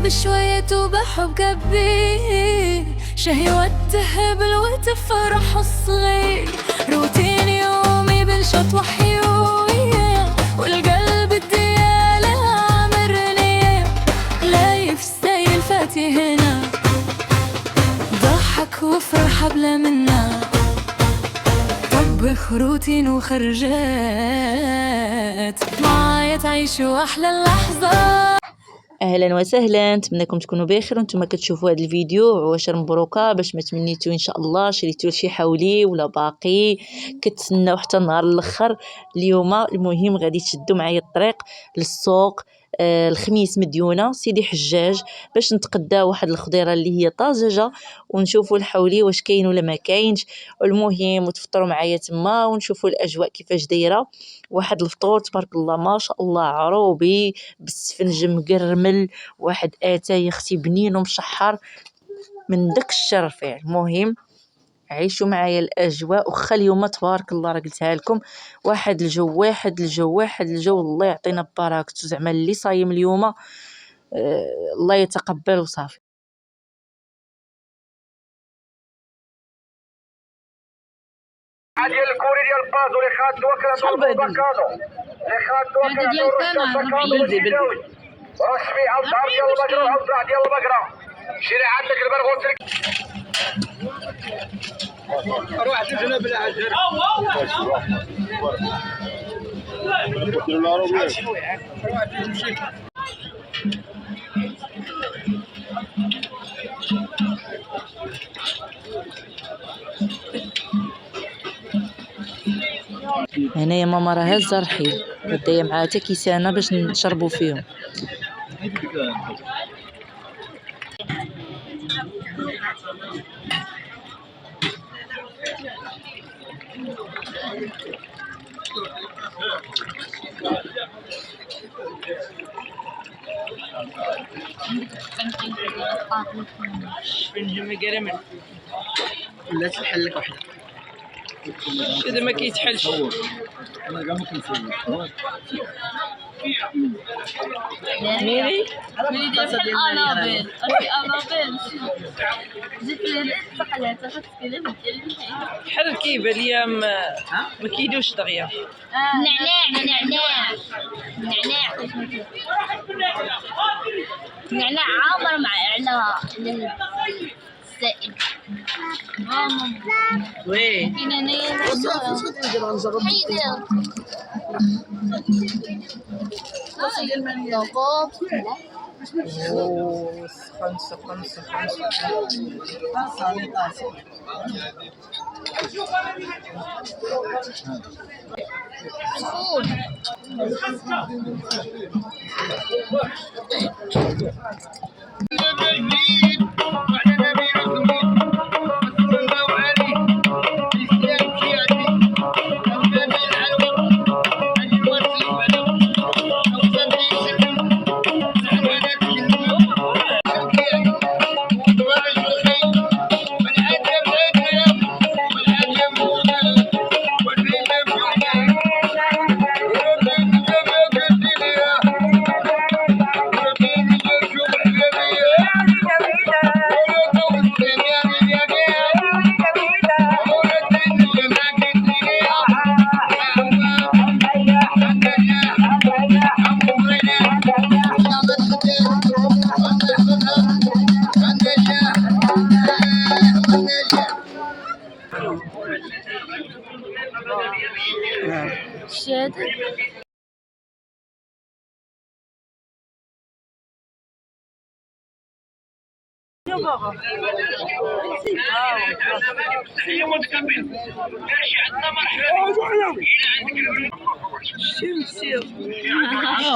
بشوية وبحب كبير، شهي وتهب الوقت فرح الصغير. روتين يومي بالشط وحيوية، والقلب الديالة عامرني. لايف ستايل فاتي هنا، ضحك وفرحة بلا منا. طبخ روتين وخرجات، معايا تعيشوا أحلى اللحظات. اهلا وسهلا، نتمنىكم تكونوا بخير وانتم كتشوفوا هذا الفيديو. عواشر مبروكه باش ما تمنيتوا ان شاء الله شريتوا شي حولي ولا باقي كتسناو حتى النهار الاخر. اليوم المهم غادي تشدوا معايا الطريق للسوق الخميس مديونه سيدي حجاج باش نتقداو واحد الخضيره اللي هي طازجه ونشوفوا الحولي واش كاين ولا ما كاينش. المهم وتفطروا معايا تما ونشوفوا الاجواء كيفاش دايره. واحد الفطور تبارك الله ما شاء الله عروبي بالسفنج مقرمل، واحد اتاي اختي بنين ومشحر من داك الشرفيع. المهم عيشوا معايا الاجواء وخا اليوم تبارك الله راه قلتها لكم واحد الجو الله يعطينا ببركته. زعما اللي صايم اليوم الله يتقبل وصافي. ديال الكوري ديال البازو اللي خاد وكره البكادو اللي خاد وكره البكادو رشمي على الظهر ديال البقره وعلى الذراع ديال البقره. شري عندك البرغوث روح تجينا بالعجل. هنايا ماما راه هازه رحيل بدايه معاها حتى كيسانه باش نشربوا فيهم. لا تحل لك وحده هذا ما كيتحلش. انا كاع ما كنسوي ميري بحال انابيل زدت لي الثقلات غتكلم ديال بحال كيبان ليا ما كيدوش دغيا. نعناع عامر مع على السائل. وي كاين هنايا خمسة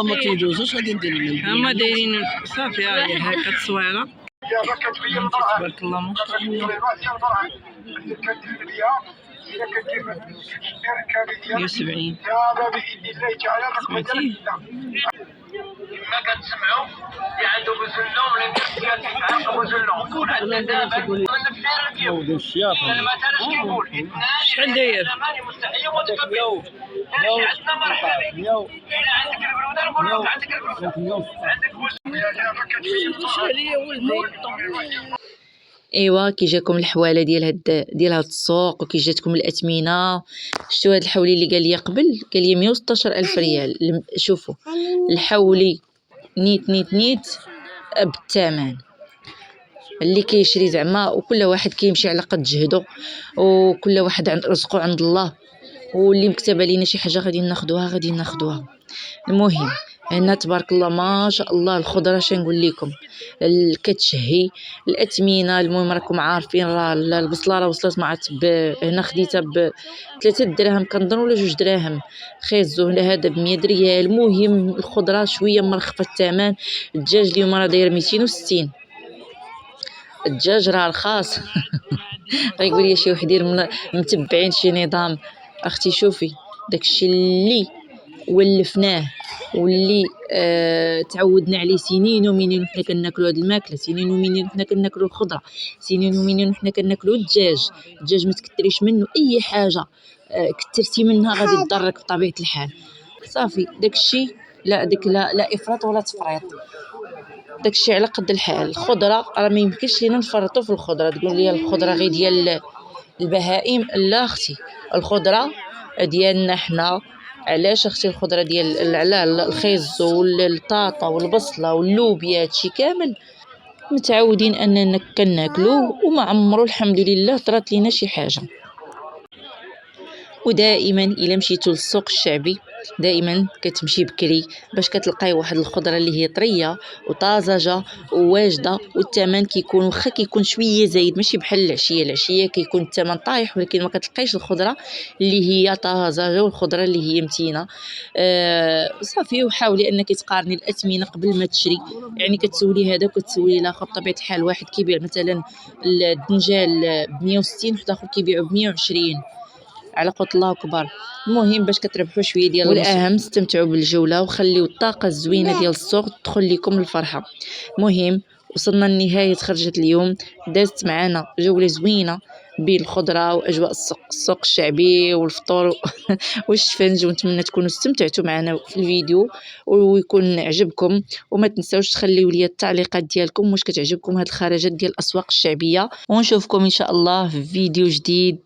ما كيدوزوش غادي ندير لهم هما دايرين صافي هاهي هكا التصويره تبارك الله ما شاء الله. يا 70 سمعتي ما كتسمعوا اللي عنده بوزلون ولا عنده بوزلون ولا دابا من الفير كيف الشياطه المثل اش كيقول شحال داير؟ مستحيل وتكبر يعني عندنا مرحبا إلا عندك البرودة ولا عندك البرودة ايوا كي جاكم الحواله ديال هاد السوق وكي جاتكم الاثمنه. شفتوا هاد الحولي اللي قال لي قبل، قال لي 116,000 ريال. شوفوا الحولي نيت بالثمن اللي كيشري زعما، وكل واحد كيمشي على قد جهده، وكل واحد عند رزقه عند الله، واللي مكتبه لينا شي حاجه غادي ناخذوها. المهم هنا تبارك الله ما شاء الله الخضره شنقول لكم كتشهي. الاثمنه المهم راكم عارفين راه البصله راه وصلت معت هنا خديتها ب 3 دراهم كنظن ولا 2 دراهم. خيزو هذا ب 100 ريال. المهم الخضره شويه مرخفه الثمن. الدجاج اليوم راه داير 260. الدجاج راه رخاص. غيقول لي شي وحدين متبعين شي نظام. اختي شوفي داكشي اللي ولفناه واللي تعودنا عليه سنين ومنين حنا كناكلوا هاد الماكله، سنين ومنين حنا كناكلوا الخضره، سنين ومنين حنا كناكلوا الدجاج. ما تكتريش منه اي حاجه، كثرتي منها غادي تضرك بطبيعه الحال. صافي داكشي لا افراط ولا تفريط، داكشي على قد الحال. الخضره راه ما يمكنش لينا نفرطوا في الخضره. تقول لي الخضره غير ديال البهائم، لا اختي الخضره ديالنا حنا. علاش اختي الخضره ديال الخيز والطاطا والبصله واللوبيا هادشي كامل متعودين اننا كناكلوه، وما عمرو الحمد لله طرات لينا شي حاجه. ودائما الا مشيتو للسوق الشعبي دائما كتمشي بكري باش كتلقاي واحد الخضره اللي هي طريه وطازجه وواجده، والثمن كيكون واخا كيكون شويه زايد، ماشي بحال العشيه كيكون الثمن طايح، ولكن ما كتلقايش الخضره اللي هي طازجه والخضره اللي هي متينه. صافي وحاولي انك تقارني الاثمنه قبل ما تشري، يعني كتسولي هذا وكتسولي الاخر. بطبيعه الحال واحد كيبيع مثلا الدنجال ب 160 وحد اخر كيبيعو ب 120 على قوت الله كبار. المهم باش كتربحوا شويه ديال والاهم استمتعوا بالجوله وخليوا الطاقه الزوينه ديال السوق تدخل لكم الفرحه. المهم وصلنا لنهايه خرجت اليوم، دازت معنا جوله زوينه بين الخضره واجواء السوق الشعبي والفطور والشفنج، ونتمنى تكونوا استمتعتوا معنا في الفيديو ويكون عجبكم. وما تنساوش تخليوا لي التعليقات ديالكم واش كتعجبكم هاد الخرجات ديال الاسواق الشعبيه، ونشوفكم ان شاء الله في فيديو جديد.